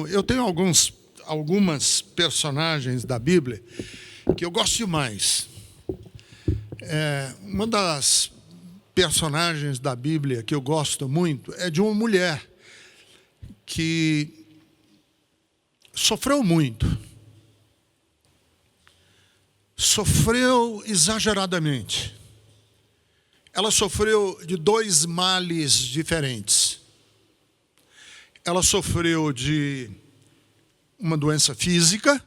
eu tenho algumas personagens da Bíblia que eu gosto demais. Uma das personagens da Bíblia que eu gosto muito é de uma mulher que sofreu muito. Sofreu exageradamente. Ela sofreu de 2 males diferentes. Ela sofreu de uma doença física,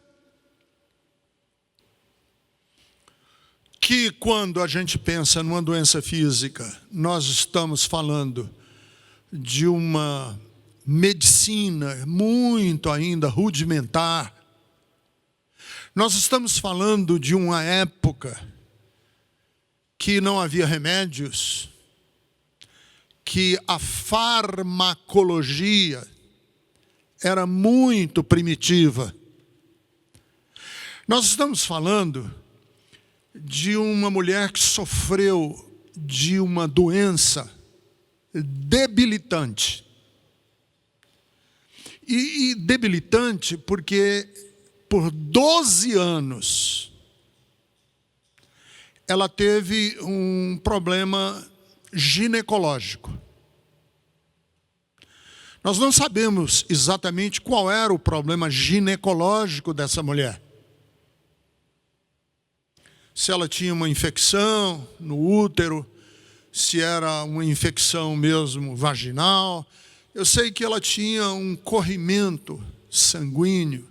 que quando a gente pensa numa doença física, nós estamos falando de uma medicina muito ainda rudimentar. Nós estamos falando de uma época que não havia remédios, que a farmacologia era muito primitiva. Nós estamos falando de uma mulher que sofreu de uma doença debilitante. E debilitante porque por 12 anos ela teve um problema ginecológico. Nós não sabemos exatamente qual era o problema ginecológico dessa mulher. Se ela tinha uma infecção no útero, se era uma infecção mesmo vaginal. Eu sei que ela tinha um corrimento sanguíneo,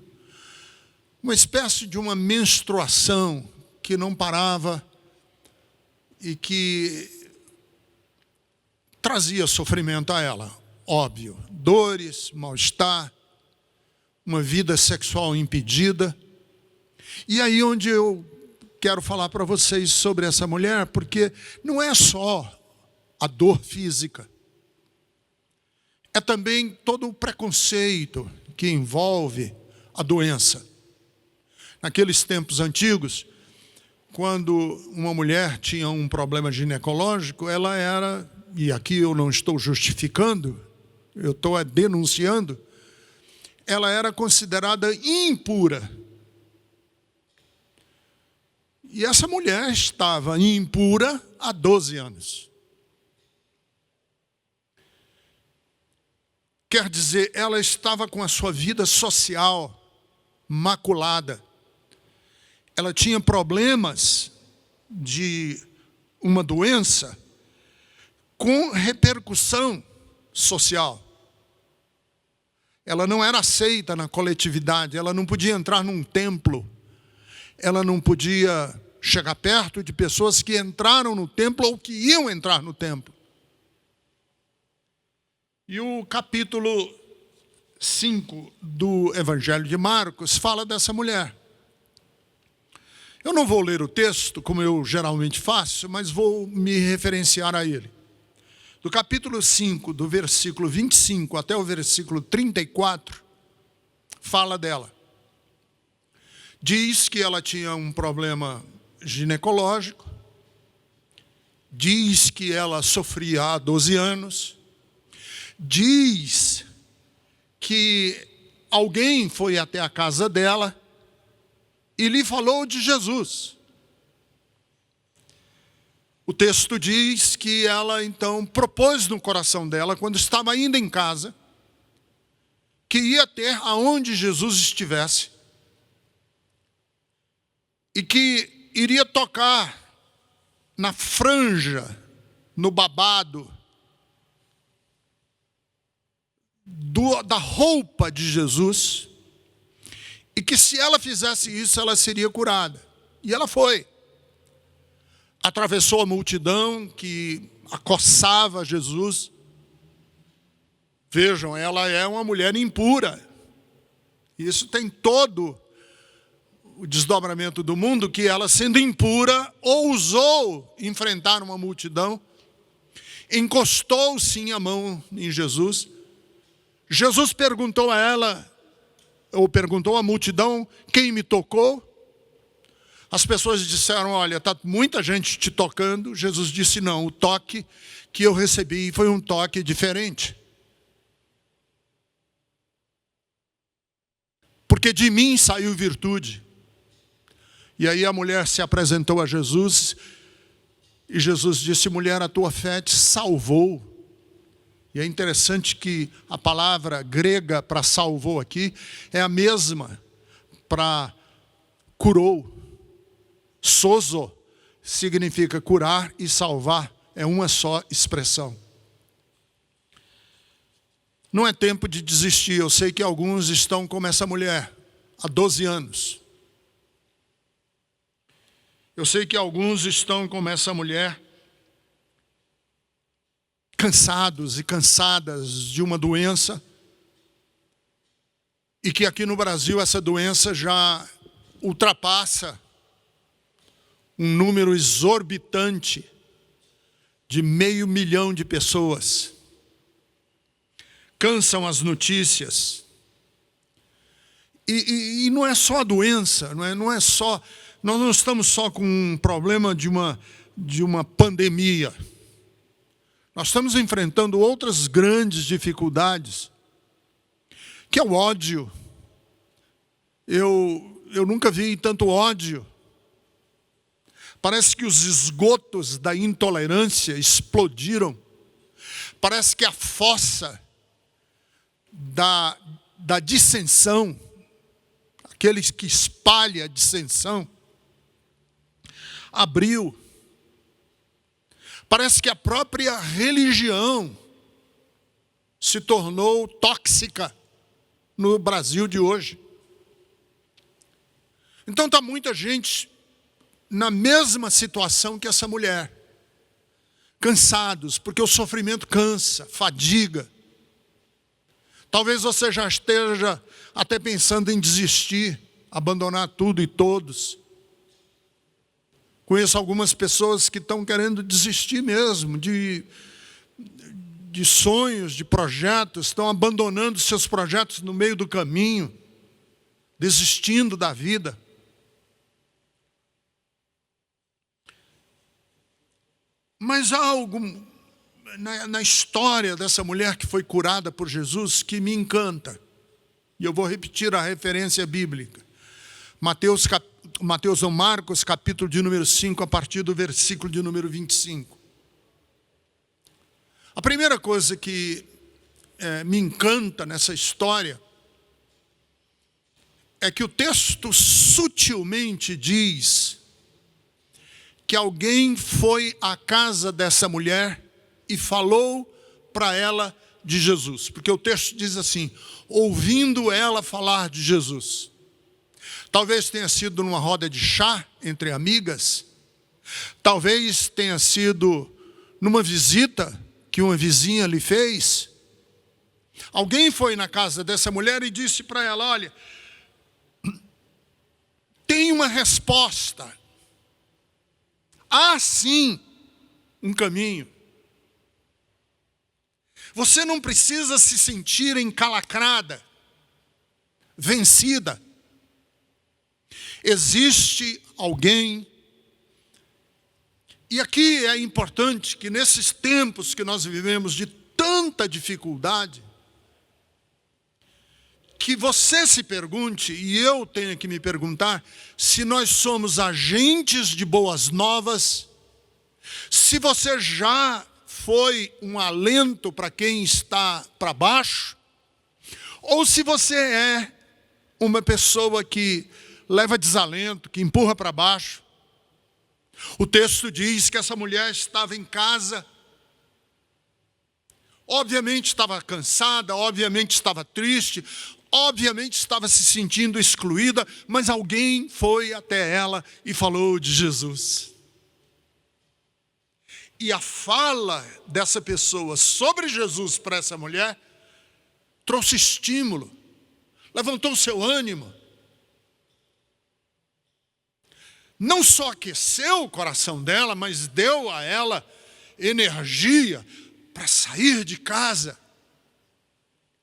uma espécie de uma menstruação que não parava e que trazia sofrimento a ela. Óbvio, dores, mal-estar, uma vida sexual impedida. E aí onde eu quero falar para vocês sobre essa mulher, porque não é só a dor física, é também todo o preconceito que envolve a doença. Naqueles tempos antigos, quando uma mulher tinha um problema ginecológico, ela era, e aqui eu não estou justificando, eu estou denunciando, ela era considerada impura. E essa mulher estava impura há 12 anos. Quer dizer, ela estava com a sua vida social maculada. Ela tinha problemas de uma doença com repercussão social. Ela não era aceita na coletividade, ela não podia entrar num templo, ela não podia chegar perto de pessoas que entraram no templo ou que iam entrar no templo. E o capítulo 5 do Evangelho de Marcos fala dessa mulher. Eu não vou ler o texto, como eu geralmente faço, mas vou me referenciar a ele. Do capítulo 5, do versículo 25 até o versículo 34, fala dela. Diz que ela tinha um problema ginecológico, diz que ela sofria há 12 anos, diz que alguém foi até a casa dela e lhe falou de Jesus. O texto diz que ela então propôs no coração dela, quando estava ainda em casa, que ia ter aonde Jesus estivesse e que iria tocar na franja, no babado da roupa de Jesus, e que se ela fizesse isso, ela seria curada. E ela foi. Atravessou a multidão que acossava Jesus. Vejam, ela é uma mulher impura. Isso tem todo o desdobramento do mundo, que ela, sendo impura, ousou enfrentar uma multidão, encostou sim a mão em Jesus. Jesus perguntou a ela, ou perguntou à multidão, quem me tocou? As pessoas disseram, olha, está muita gente te tocando. Jesus disse, não, o toque que eu recebi foi um toque diferente. porque de mim saiu virtude. E aí a mulher se apresentou a Jesus, e Jesus disse: mulher, a tua fé te salvou. E é interessante que a palavra grega para salvou aqui é a mesma para curou. Sozo significa curar e salvar, é uma só expressão. Não é tempo de desistir. Eu sei que alguns estão como essa mulher, há 12 anos. Eu sei que alguns estão como essa mulher, cansados e cansadas de uma doença, e que aqui no Brasil essa doença já ultrapassa um número exorbitante de 500 mil de pessoas. Cansam as notícias. E não é só a doença, não é só... Nós não estamos só com um problema de uma pandemia. Nós estamos enfrentando outras grandes dificuldades, que é o ódio. Eu nunca vi tanto ódio. Parece que os esgotos da intolerância explodiram. Parece que a fossa da dissensão, aquele que espalha a dissensão, abriu. Parece que a própria religião se tornou tóxica no Brasil de hoje. Então está muita gente na mesma situação que essa mulher. Cansados, porque o sofrimento cansa, fadiga. Talvez você já esteja até pensando em desistir, abandonar tudo e todos. Conheço algumas pessoas que estão querendo desistir mesmo de sonhos, de projetos, estão abandonando seus projetos no meio do caminho, desistindo da vida. Mas há algo na história dessa mulher que foi curada por Jesus que me encanta. E eu vou repetir a referência bíblica. Marcos, capítulo de número 5, a partir do versículo de número 25. A primeira coisa que me encanta nessa história é que o texto sutilmente diz que alguém foi à casa dessa mulher e falou para ela de Jesus. Porque o texto diz assim: ouvindo ela falar de Jesus. Talvez tenha sido numa roda de chá entre amigas. Talvez tenha sido numa visita que uma vizinha lhe fez. Alguém foi na casa dessa mulher e disse para ela: olha, tem uma resposta. Há sim um caminho. Você não precisa se sentir encalacrada, vencida. Existe alguém. E aqui é importante que nesses tempos que nós vivemos de tanta dificuldade, que você se pergunte, e eu tenho que me perguntar, se nós somos agentes de boas novas, se você já foi um alento para quem está para baixo, ou se você é uma pessoa que leva desalento, que empurra para baixo. O texto diz que essa mulher estava em casa, obviamente estava cansada, obviamente estava triste, obviamente estava se sentindo excluída, mas alguém foi até ela e falou de Jesus. E a fala dessa pessoa sobre Jesus para essa mulher trouxe estímulo, levantou o seu ânimo. Não só aqueceu o coração dela, mas deu a ela energia para sair de casa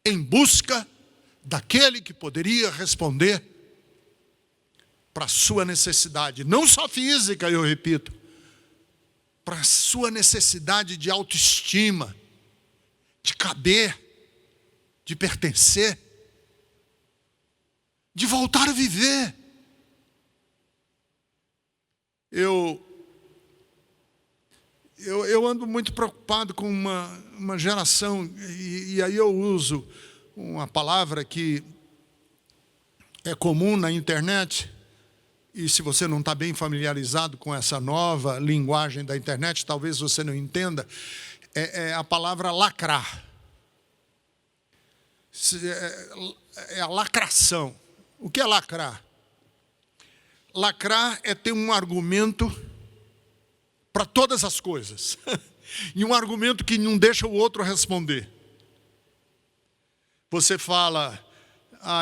em busca daquele que poderia responder para a sua necessidade, não só física, eu repito, para a sua necessidade de autoestima, de caber, de pertencer, de voltar a viver. Eu ando muito preocupado com uma geração, e aí eu uso uma palavra que é comum na internet, e se você não está bem familiarizado com essa nova linguagem da internet, talvez você não entenda, é a palavra lacrar. É a lacração. O que é lacrar? Lacrar é ter um argumento para todas as coisas. E um argumento que não deixa o outro responder. Você fala,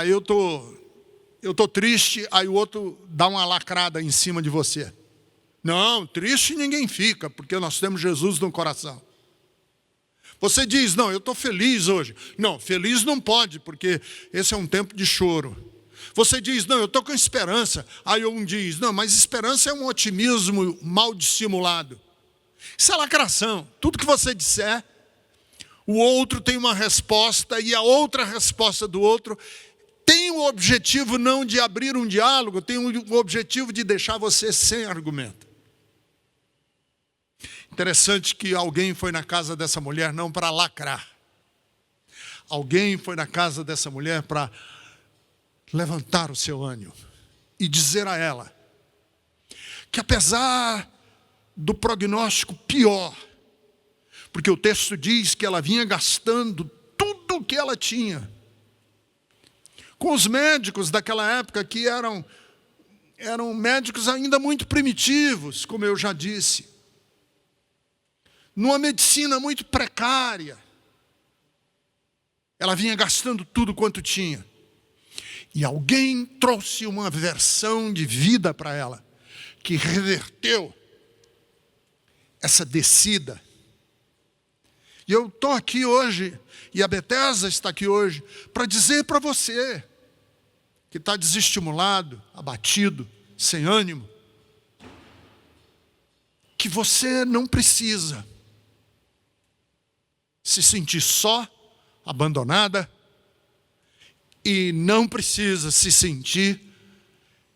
eu tô triste, aí o outro dá uma lacrada em cima de você. Não, triste ninguém fica, porque nós temos Jesus no coração. Você diz, não, eu estou feliz hoje. Não, feliz não pode, porque esse é um tempo de choro. Você diz, não, eu estou com esperança. Aí um diz, não, mas esperança é um otimismo mal dissimulado. Isso é lacração. Tudo que você disser, o outro tem uma resposta, e a outra resposta do outro tem o objetivo não de abrir um diálogo, tem o objetivo de deixar você sem argumento. Interessante que alguém foi na casa dessa mulher não para lacrar. Alguém foi na casa dessa mulher para levantar o seu ânimo e dizer a ela que apesar do prognóstico pior, porque o texto diz que ela vinha gastando tudo o que ela tinha, com os médicos daquela época que eram médicos ainda muito primitivos, como eu já disse, numa medicina muito precária. Ela vinha gastando tudo quanto tinha. E alguém trouxe uma versão de vida para ela, que reverteu essa descida. E eu estou aqui hoje, e a Bethesda está aqui hoje, para dizer para você, que está desestimulado, abatido, sem ânimo, que você não precisa se sentir só, abandonada, e não precisa se sentir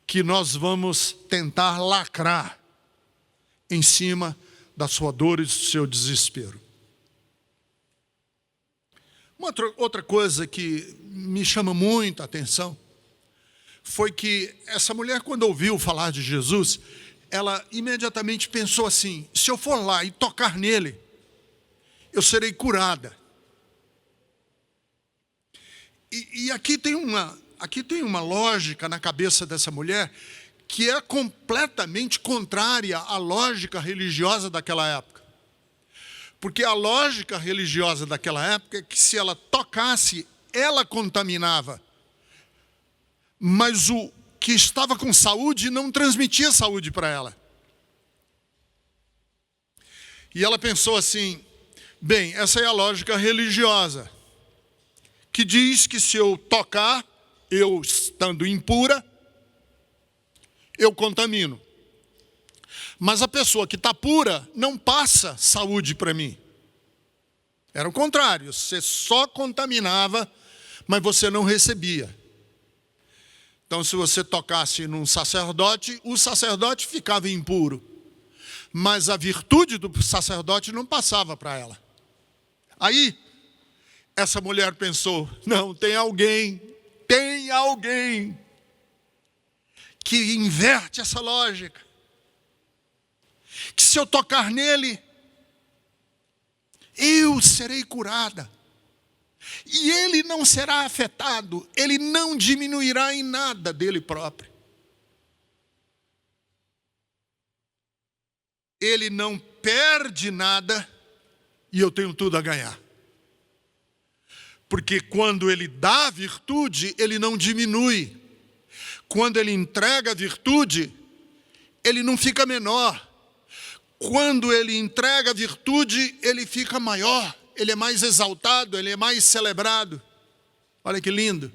que nós vamos tentar lacrar em cima da sua dor e do seu desespero. Outra coisa que me chama muito a atenção foi que essa mulher, quando ouviu falar de Jesus, ela imediatamente pensou assim, se eu for lá e tocar nele, eu serei curada. E aqui tem uma lógica na cabeça dessa mulher que é completamente contrária à lógica religiosa daquela época. Porque a lógica religiosa daquela época é que se ela tocasse, ela contaminava. Mas o que estava com saúde não transmitia saúde para ela. E ela pensou assim, bem, essa é a lógica religiosa, que diz que se eu tocar, eu estando impura, eu contamino. Mas a pessoa que está pura não passa saúde para mim. Era o contrário, você só contaminava, mas você não recebia. Então, se você tocasse num sacerdote, o sacerdote ficava impuro. Mas a virtude do sacerdote não passava para ela. Aí, essa mulher pensou, não, tem alguém que inverte essa lógica. Que se eu tocar nele, eu serei curada. E ele não será afetado, ele não diminuirá em nada dele próprio. Ele não perde nada e eu tenho tudo a ganhar. Porque quando ele dá a virtude, ele não diminui. Quando ele entrega a virtude, ele não fica menor. Quando ele entrega a virtude, ele fica maior. Ele é mais exaltado, ele é mais celebrado. Olha que lindo.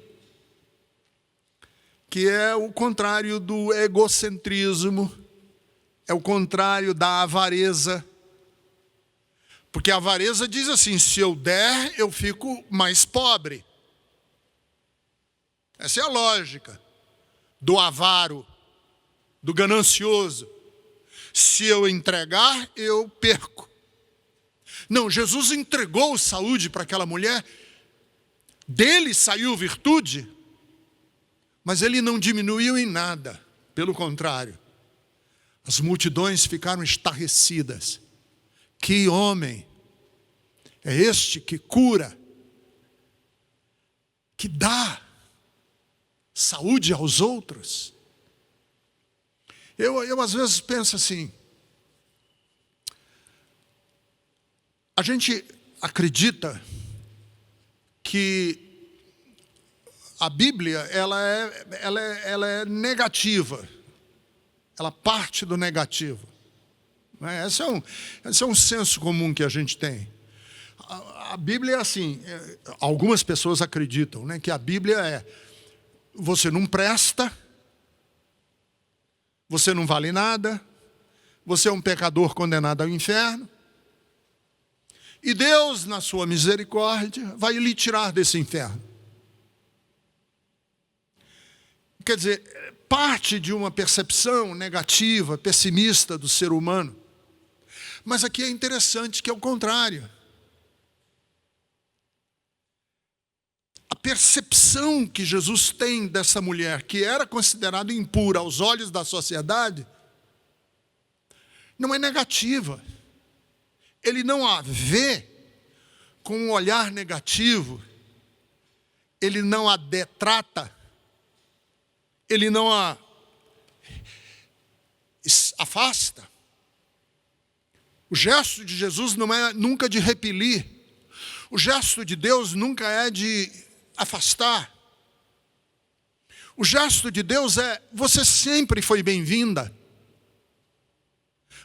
Que é o contrário do egocentrismo, é o contrário da avareza. Porque a avareza diz assim, se eu der, eu fico mais pobre. Essa é a lógica. do avaro, do ganancioso. Se eu entregar, eu perco. Não, Jesus entregou saúde para aquela mulher, dele saiu virtude, mas ele não diminuiu em nada, pelo contrário. As multidões ficaram estarrecidas. Que homem é este que cura, que dá saúde aos outros? Eu às vezes penso assim, a gente acredita que a Bíblia ela é negativa, ela parte do negativo. Esse é um senso comum que a gente tem. A Bíblia é assim, algumas pessoas acreditam, né, que a Bíblia é: você não presta, você não vale nada, você é um pecador condenado ao inferno, e Deus, na sua misericórdia, vai lhe tirar desse inferno. Quer dizer, parte de uma percepção negativa, pessimista do ser humano. Mas aqui é interessante que é o contrário. A percepção que Jesus tem dessa mulher, que era considerada impura aos olhos da sociedade, não é negativa. Ele não a vê com um olhar negativo, ele não a detrata, ele não a afasta. O gesto de Jesus não é nunca de repelir. O gesto de Deus nunca é de afastar. O gesto de Deus é: você sempre foi bem-vinda.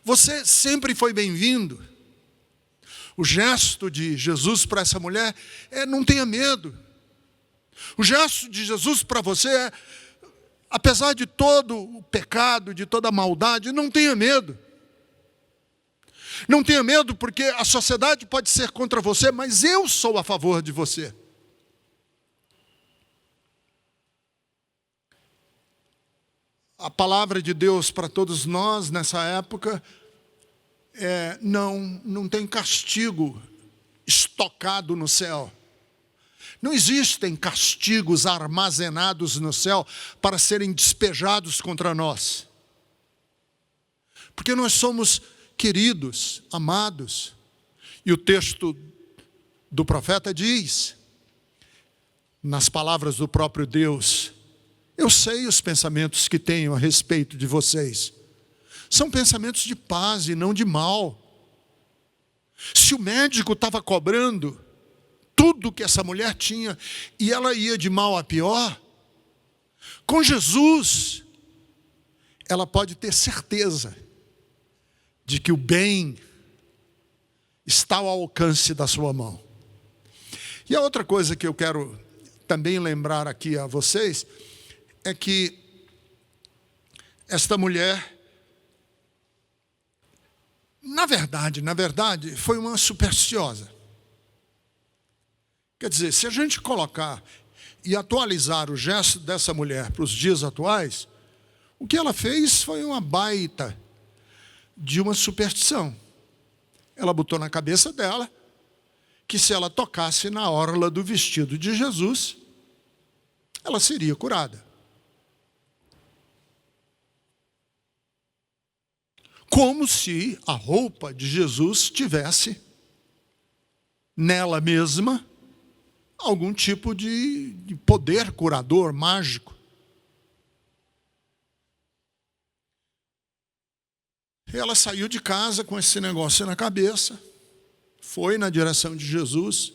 Você sempre foi bem-vindo. O gesto de Jesus para essa mulher é: não tenha medo. O gesto de Jesus para você é: apesar de todo o pecado, de toda a maldade, não tenha medo. Não tenha medo, porque a sociedade pode ser contra você, mas eu sou a favor de você. A palavra de Deus para todos nós nessa época não tem castigo estocado no céu. Não existem castigos armazenados no céu para serem despejados contra nós. Porque nós somos queridos, amados. E o texto do profeta diz, nas palavras do próprio Deus: eu sei os pensamentos que tenho a respeito de vocês. São pensamentos de paz e não de mal. Se o médico estava cobrando tudo que essa mulher tinha e ela ia de mal a pior, com Jesus, ela pode ter certeza de que o bem está ao alcance da sua mão. E a outra coisa que eu quero também lembrar aqui a vocês é que esta mulher, na verdade, foi uma supersticiosa. Quer dizer, se a gente colocar e atualizar o gesto dessa mulher para os dias atuais, o que ela fez foi uma baita de uma superstição. Ela botou na cabeça dela que se ela tocasse na orla do vestido de Jesus, ela seria curada. Como se a roupa de Jesus tivesse nela mesma algum tipo de poder curador, mágico. Ela saiu de casa com esse negócio na cabeça, foi na direção de Jesus,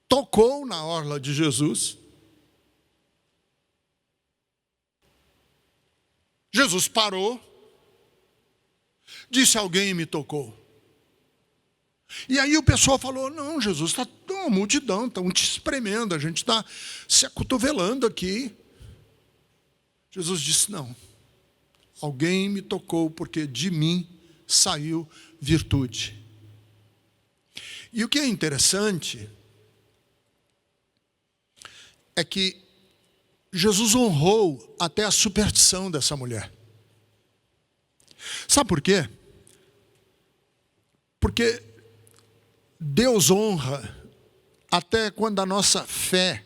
tocou na orla de Jesus. Jesus parou, disse: alguém me tocou. E aí o pessoal falou: não, Jesus, está uma multidão, estão te espremendo, a gente está se acotovelando aqui. Jesus disse: não, alguém me tocou porque de mim saiu virtude. E o que é interessante é que Jesus honrou até a superstição dessa mulher. Sabe por quê? Porque Deus honra até quando a nossa fé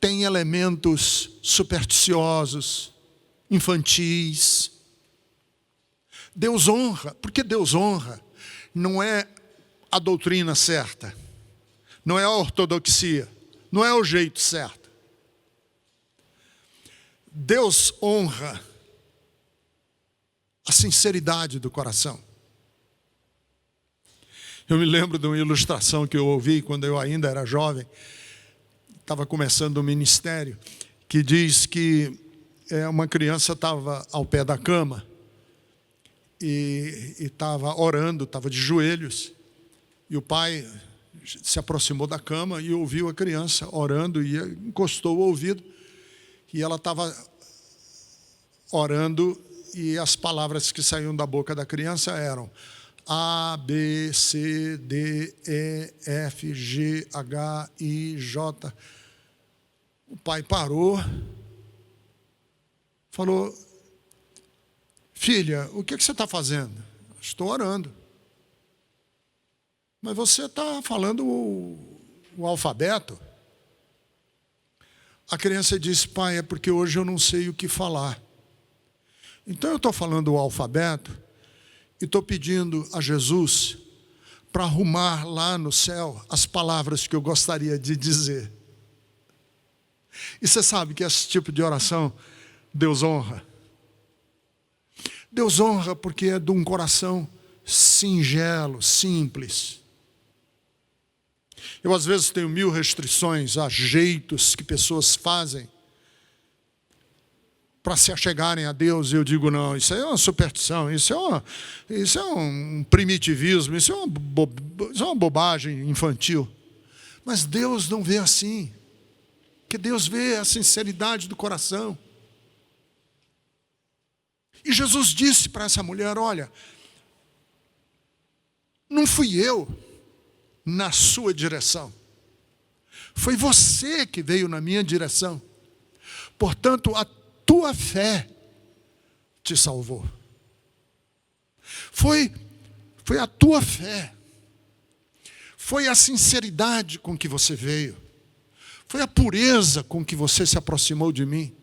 tem elementos supersticiosos, infantis. Deus honra, porque Deus honra não é a doutrina certa, não é a ortodoxia, não é o jeito certo. Deus honra a sinceridade do coração. Eu me lembro de uma ilustração que eu ouvi quando eu ainda era jovem, estava começando o ministério, que diz que uma criança estava ao pé da cama e estava orando, estava de joelhos, e o pai se aproximou da cama e ouviu a criança orando e encostou o ouvido, e ela estava orando e as palavras que saíam da boca da criança eram A, B, C, D, E, F, G, H, I, J. O pai parou, falou: filha, o que você está fazendo? Estou orando. Mas você está falando o alfabeto? A criança disse: pai, é porque hoje eu não sei o que falar. Então eu estou falando o alfabeto e estou pedindo a Jesus para arrumar lá no céu as palavras que eu gostaria de dizer. E você sabe que esse tipo de oração Deus honra. Deus honra porque é de um coração singelo, simples. Eu às vezes tenho 1000 restrições a jeitos que pessoas fazem para se achegarem a Deus, e eu digo: não, isso é uma superstição, isso é um primitivismo, isso é uma bobagem infantil. Mas Deus não vê assim, porque Deus vê a sinceridade do coração. E Jesus disse para essa mulher: olha, não fui eu na sua direção, foi você que veio na minha direção, portanto a tua fé te salvou. Foi a tua fé, foi a sinceridade com que você veio, foi a pureza com que você se aproximou de mim.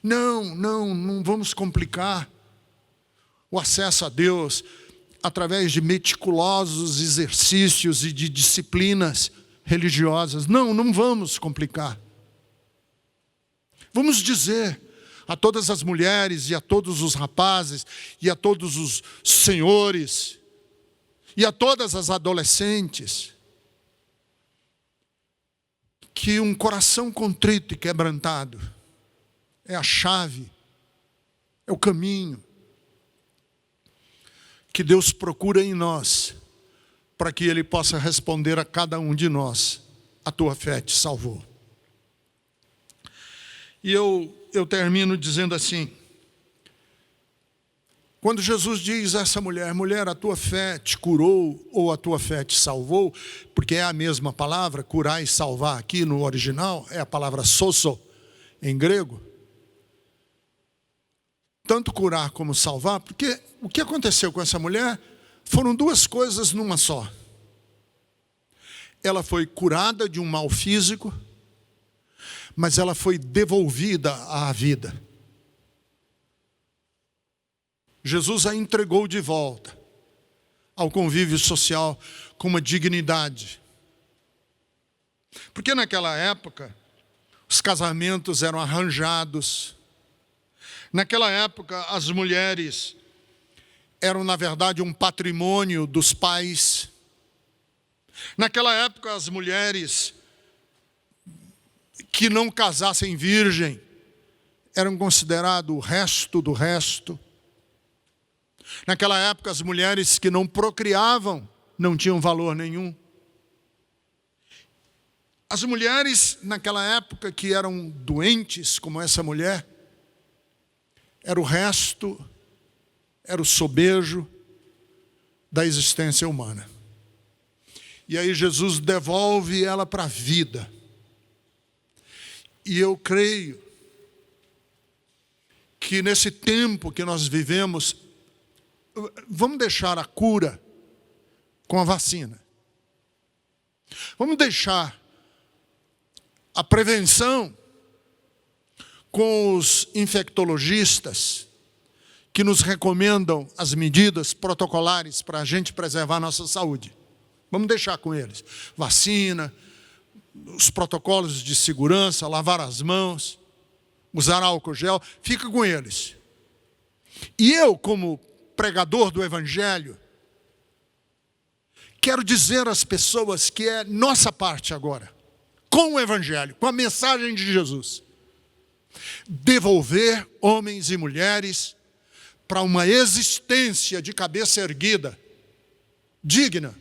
Não vamos complicar o acesso a Deus através de meticulosos exercícios e de disciplinas religiosas. Não vamos complicar. Vamos dizer a todas as mulheres e a todos os rapazes e a todos os senhores e a todas as adolescentes que um coração contrito e quebrantado é a chave, é o caminho que Deus procura em nós, para que Ele possa responder a cada um de nós: a tua fé te salvou. E eu termino dizendo assim: quando Jesus diz a essa mulher: mulher, a tua fé te curou, ou a tua fé te salvou, porque é a mesma palavra, curar e salvar aqui no original, é a palavra sozo em grego. Tanto curar como salvar, porque o que aconteceu com essa mulher foram duas coisas numa só. Ela foi curada de um mal físico, mas ela foi devolvida à vida. Jesus a entregou de volta ao convívio social com uma dignidade. Porque naquela época, os casamentos eram arranjados. Naquela época, as mulheres eram, na verdade, um patrimônio dos pais. Naquela época, as mulheres que não casassem virgem eram consideradas o resto do resto. Naquela época, as mulheres que não procriavam não tinham valor nenhum. As mulheres, naquela época, que eram doentes, como essa mulher, era o resto, era o sobejo da existência humana. E aí Jesus devolve ela para a vida. E eu creio que nesse tempo que nós vivemos, vamos deixar a cura com a vacina. Vamos deixar a prevenção com os infectologistas que nos recomendam as medidas protocolares para a gente preservar a nossa saúde. Vamos deixar com eles. Vacina, os protocolos de segurança, lavar as mãos, usar álcool gel, fica com eles. E eu, como pregador do Evangelho, quero dizer às pessoas que é nossa parte agora, com o Evangelho, com a mensagem de Jesus, devolver homens e mulheres para uma existência de cabeça erguida, digna.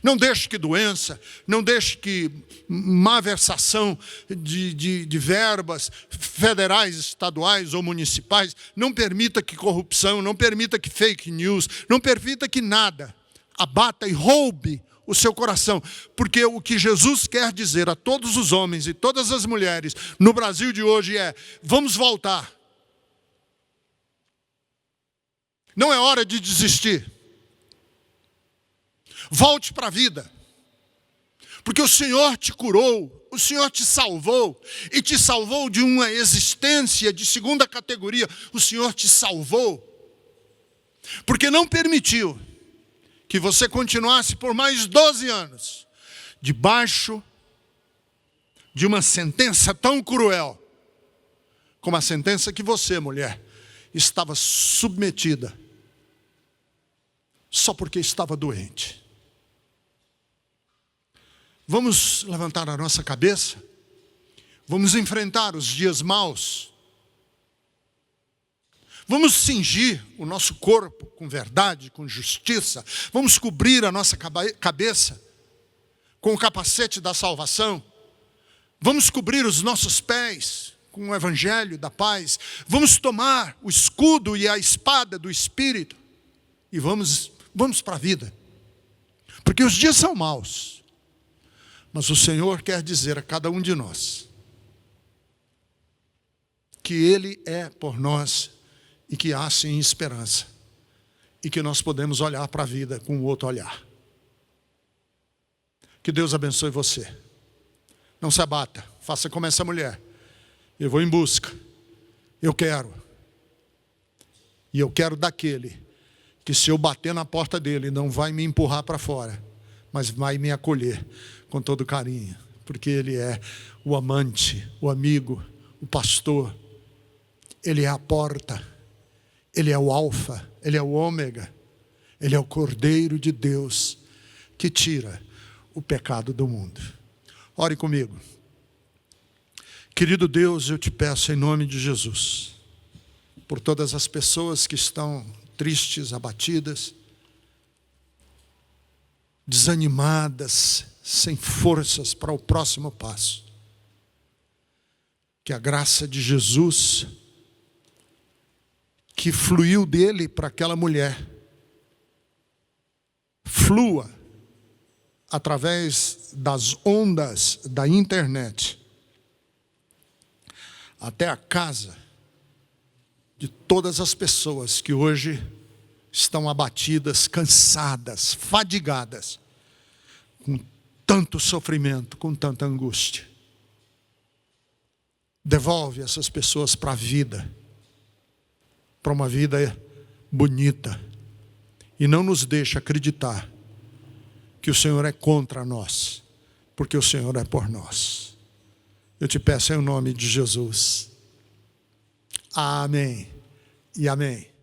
Não deixe que doença, não deixe que malversação de verbas federais, estaduais ou municipais, não permita que corrupção, não permita que fake news, não permita que nada abata e roube o seu coração. Porque o que Jesus quer dizer a todos os homens e todas as mulheres no Brasil de hoje é: vamos voltar. Não é hora de desistir. Volte para a vida. Porque o Senhor te curou, o Senhor te salvou, e te salvou de uma existência de segunda categoria. O Senhor te salvou, porque não permitiu que você continuasse por mais 12 anos, debaixo de uma sentença tão cruel, como a sentença que você, mulher, estava submetida, só porque estava doente. Vamos levantar a nossa cabeça, vamos enfrentar os dias maus, vamos cingir o nosso corpo com verdade, com justiça, vamos cobrir a nossa cabeça com o capacete da salvação, vamos cobrir os nossos pés com o Evangelho da paz, vamos tomar o escudo e a espada do Espírito e vamos para a vida, porque os dias são maus. Mas o Senhor quer dizer a cada um de nós que Ele é por nós e que há sim esperança. E que nós podemos olhar para a vida com outro olhar. Que Deus abençoe você. Não se abata, faça como essa mulher. Eu vou em busca. Eu quero. E eu quero daquele que, se eu bater na porta dele, não vai me empurrar para fora, mas vai me acolher com todo carinho, porque Ele é o amante, o amigo, o pastor. Ele é a porta, Ele é o alfa, Ele é o ômega, Ele é o Cordeiro de Deus que tira o pecado do mundo. Ore comigo. Querido Deus, eu te peço em nome de Jesus, por todas as pessoas que estão tristes, abatidas, desanimadas, sem forças para o próximo passo. Que a graça de Jesus, que fluiu dele para aquela mulher, flua através das ondas da internet até a casa de todas as pessoas que hoje estão abatidas, cansadas, fadigadas, com tanto sofrimento, com tanta angústia. Devolve essas pessoas para a vida, para uma vida bonita, e não nos deixa acreditar que o Senhor é contra nós, porque o Senhor é por nós. Eu te peço em nome de Jesus. Amém e amém.